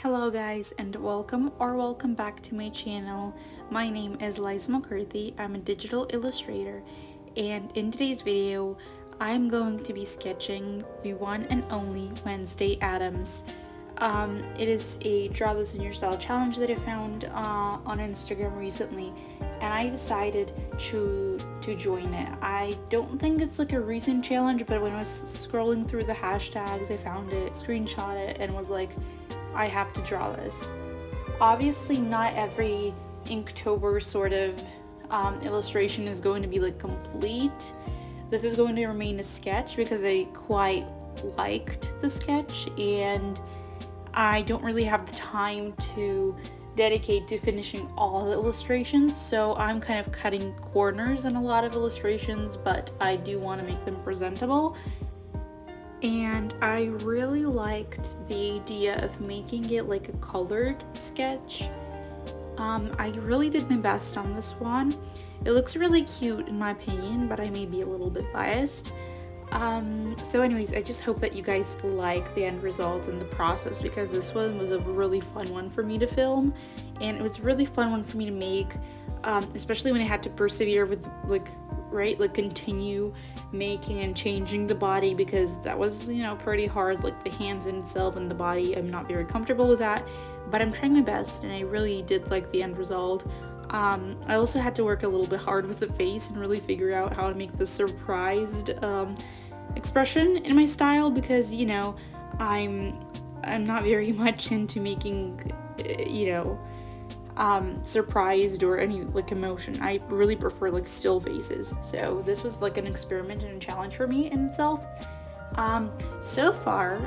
Hello guys and welcome back to my channel. My name is Liza McCarthy. I'm a digital illustrator, and in today's video I'm going to be sketching the one and only Wednesday Addams. It is a draw this in your style challenge that I found on Instagram recently, and I decided to join it. I don't think it's like a recent challenge, but when I was scrolling through the hashtags I found it, screenshot it, and was like, I have to draw this. Obviously not every Inktober sort of illustration is going to be like complete. This is going to remain a sketch because I quite liked the sketch and I don't really have the time to dedicate to finishing all the illustrations, so I'm kind of cutting corners on a lot of illustrations, but I do want to make them presentable. And I really liked the idea of making it like a colored sketch. I really did my best on this one. It looks really cute in my opinion, but I may be a little bit biased. So anyways, I just hope that you guys like the end result and the process, because this one was a really fun one for me to film, and it was a really fun one for me to make, especially when I had to persevere with continue making and changing the body, because that was, pretty hard, like the hands in itself and the body. I'm not very comfortable with that, but I'm trying my best and I really did like the end result. I also had to work a little bit hard with the face and really figure out how to make the surprised expression in my style, because I'm not very much into making surprised or any like emotion. I really prefer like still faces, so this was like an experiment and a challenge for me in itself. So far,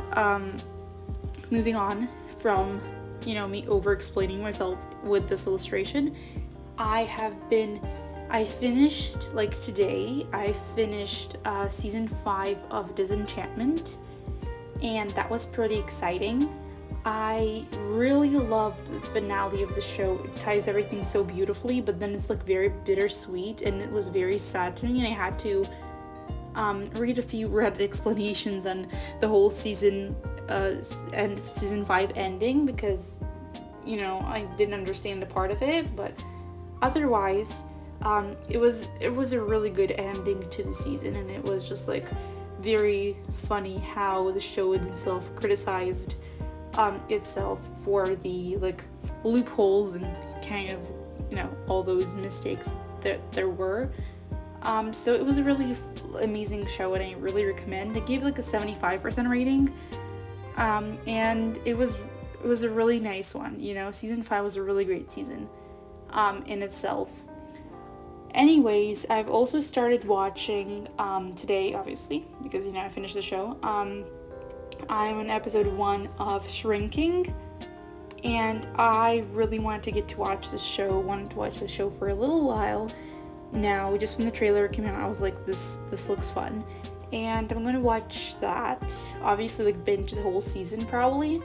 moving on from me over explaining myself with this illustration, I finished, like today I finished season 5 of Disenchantment, and that was pretty exciting. I really loved the finale of the show. It ties everything so beautifully, but then it's like very bittersweet, and it was very sad to me, and I had to read a few Reddit explanations on the whole season and season 5 ending, because I didn't understand a part of it, but otherwise it was a really good ending to the season, and it was just like very funny how the show itself criticized itself for the like loopholes and kind of all those mistakes that there were. So it was a really amazing show, and I really recommend. I gave like a 75% rating, and it was a really nice one. Season 5 was a really great season in itself. Anyways, I've also started watching today, obviously, because I finished the show. I'm on episode 1 of Shrinking, and I really wanted to watch this show for a little while now. Just when the trailer came out, I was like, this looks fun, and I'm gonna watch that, obviously, like binge the whole season probably,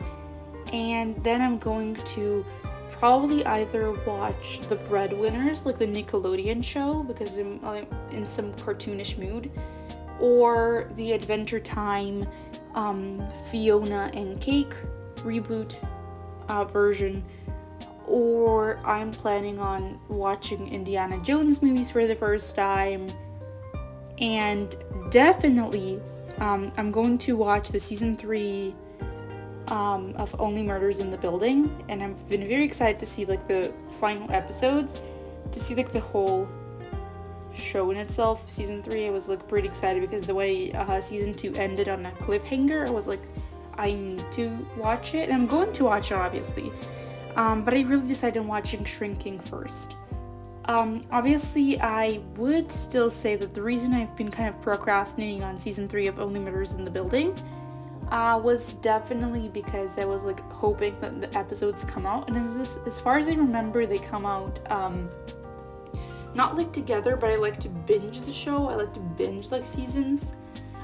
and then I'm going to probably either watch The Breadwinners, like the Nickelodeon show, because I'm in some cartoonish mood, or the Adventure Time Fiona and Cake reboot version, or I'm planning on watching Indiana Jones movies for the first time, and definitely I'm going to watch the season 3 of Only Murders in the Building, and I've been very excited to see like the final episodes, to see like the whole show in itself. Season 3, I was like pretty excited, because the way season 2 ended on a cliffhanger, I was like, I need to watch it, and I'm going to watch it obviously, but I really decided on watching Shrinking first. Obviously I would still say that the reason I've been kind of procrastinating on season 3 of Only Murders in the Building was definitely because I was like hoping that the episodes come out, and as far as I remember, they come out not like together, but I like to binge the show. I like to binge like seasons.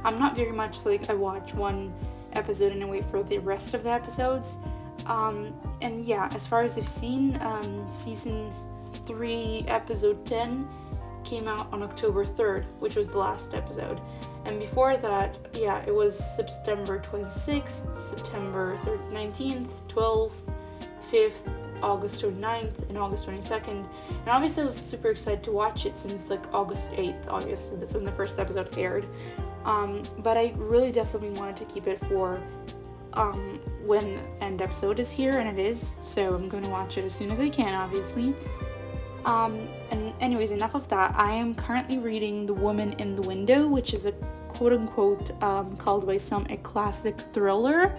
I'm not very much like I watch one episode and I wait for the rest of the episodes. And yeah, as far as I've seen, season 3 episode 10 came out on October 3rd, which was the last episode. And before that, yeah, it was September 26th, September 19th, 12th, 5th, August 29th, and August 22nd. And obviously I was super excited to watch it since like August 8th, obviously that's when the first episode aired. But I really definitely wanted to keep it for when the end episode is here, and it is, so I'm going to watch it as soon as I can, obviously. And anyways, enough of that. I am currently reading The Woman in the Window, which is a quote-unquote called by some a classic thriller.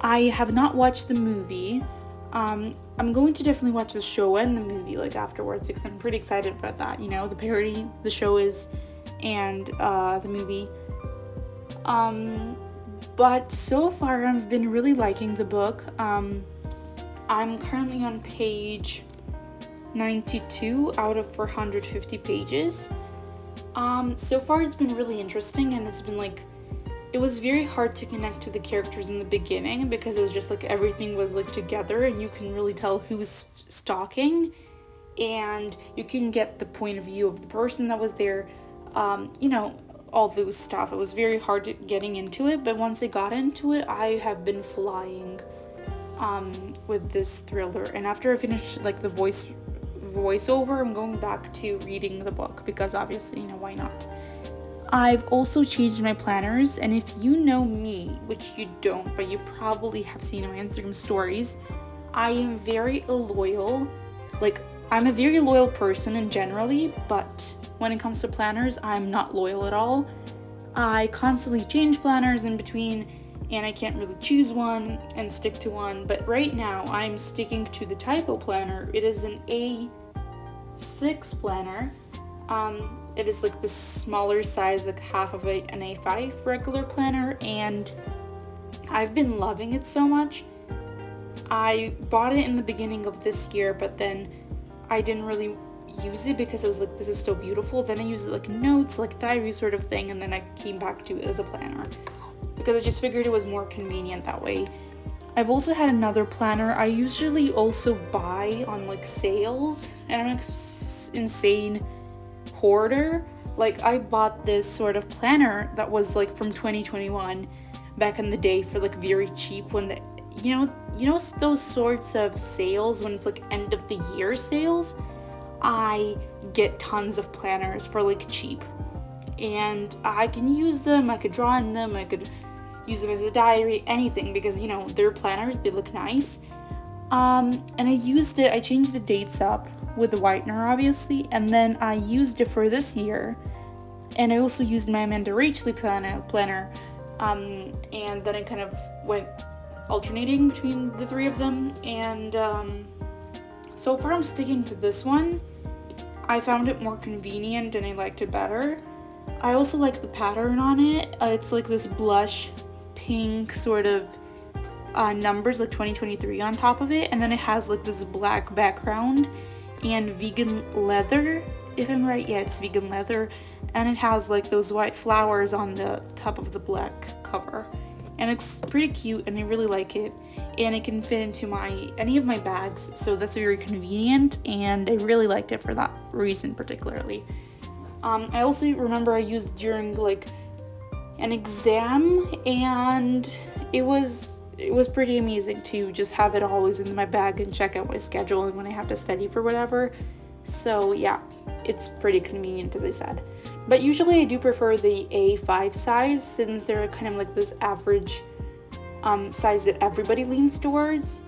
I have not watched the movie. I'm going to definitely watch the show and the movie like afterwards, because I'm pretty excited about that, you know, the parody the show is and the movie. But so far I've been really liking the book. I'm currently on page 92 out of 450 pages. So far it's been really interesting, and it's been like, it was very hard to connect to the characters in the beginning because it was just like everything was like together and you can really tell who's stalking, and you can get the point of view of the person that was there, you know, all those stuff. It was very hard getting into it, but once I got into it, I have been flying with this thriller. And after I finish like the voiceover, I'm going back to reading the book because obviously, you know, why not? I've also changed my planners, and if you know me, which you don't, but you probably have seen in my Instagram stories, I am very loyal. Like, I'm a very loyal person in generally, but when it comes to planners, I'm not loyal at all. I constantly change planners in between, and I can't really choose one and stick to one. But right now, I'm sticking to the typo planner. It is an A6 planner. It is like the smaller size, like half of an A5 regular planner, and I've been loving it so much. I bought it in the beginning of this year, but then I didn't really use it because it was like, this is so beautiful. Then I used it like notes, like diary sort of thing, and then I came back to it as a planner because I just figured it was more convenient that way. I've also had another planner I usually also buy on like sales, and I'm an insane hoarder. Like, I bought this sort of planner that was like from 2021 back in the day for like very cheap when the you know those sorts of sales when it's like end of the year sales. I get tons of planners for like cheap, and I can use them, I could draw in them, I could use them as a diary, anything, because you know they're planners, they look nice. And I changed the dates up with the whitener obviously, and then I used it for this year, and I also used my Amanda Rachley planner, and then I kind of went alternating between the three of them, and so far I'm sticking to this one. I found it more convenient and I liked it better. I also like the pattern on it. It's like this blush pink sort of numbers, like 2023 on top of it, and then it has like this black background and vegan leather, if I'm right. Yeah, it's vegan leather, and it has like those white flowers on the top of the black cover, and it's pretty cute and I really like it, and it can fit into any of my bags, so that's very convenient, and I really liked it for that reason particularly. I also remember I used it during like an exam, and it was pretty amazing to just have it always in my bag and check out my schedule and when I have to study for whatever. So yeah, it's pretty convenient, as I said. But usually I do prefer the A5 size, since they're kind of like this average size that everybody leans towards,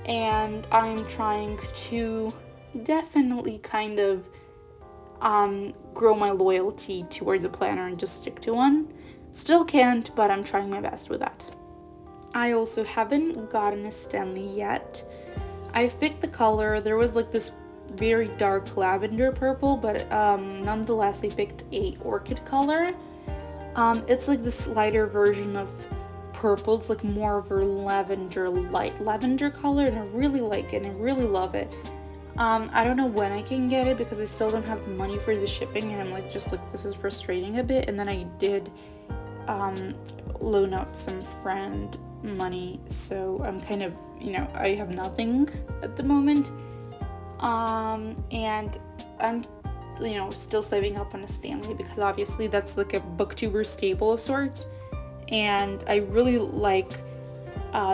and I'm trying to definitely kind of grow my loyalty towards a planner and just stick to one. Still can't, but I'm trying my best with that. I also haven't gotten a Stanley yet. I've picked the color. There was like this very dark lavender purple, but nonetheless I picked a orchid color. It's like this lighter version of purple. It's like more of a light lavender color, and I really like it and I really love it. I don't know when I can get it because I still don't have the money for the shipping, and I'm like, just like, this is frustrating a bit. And then I did loan out some friend money, so I'm kind of, I have nothing at the moment, and I'm still saving up on a Stanley, because obviously that's like a booktuber staple of sorts, and I really like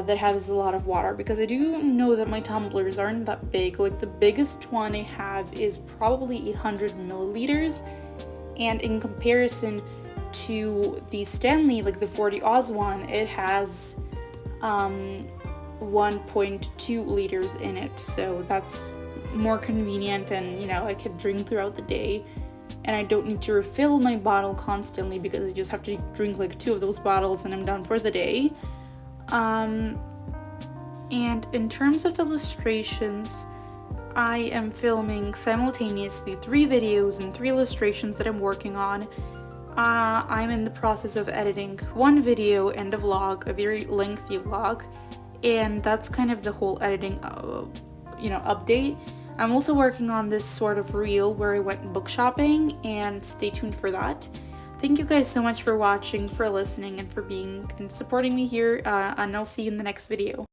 that has a lot of water, because I do know that my tumblers aren't that big. Like the biggest one I have is probably 800 milliliters, and in comparison to the Stanley, like the 40 Oz one, it has 1.2 liters in it, so that's more convenient, and you know, I could drink throughout the day and I don't need to refill my bottle constantly, because I just have to drink like 2 of those bottles and I'm done for the day. And in terms of illustrations, I am filming simultaneously 3 videos and 3 illustrations that I'm working on. I'm in the process of editing 1 video and a vlog, a very lengthy vlog, and that's kind of the whole editing update. I'm also working on this sort of reel where I went book shopping, and stay tuned for that. Thank you guys so much for watching, for listening, and for being and supporting me here, and I'll see you in the next video.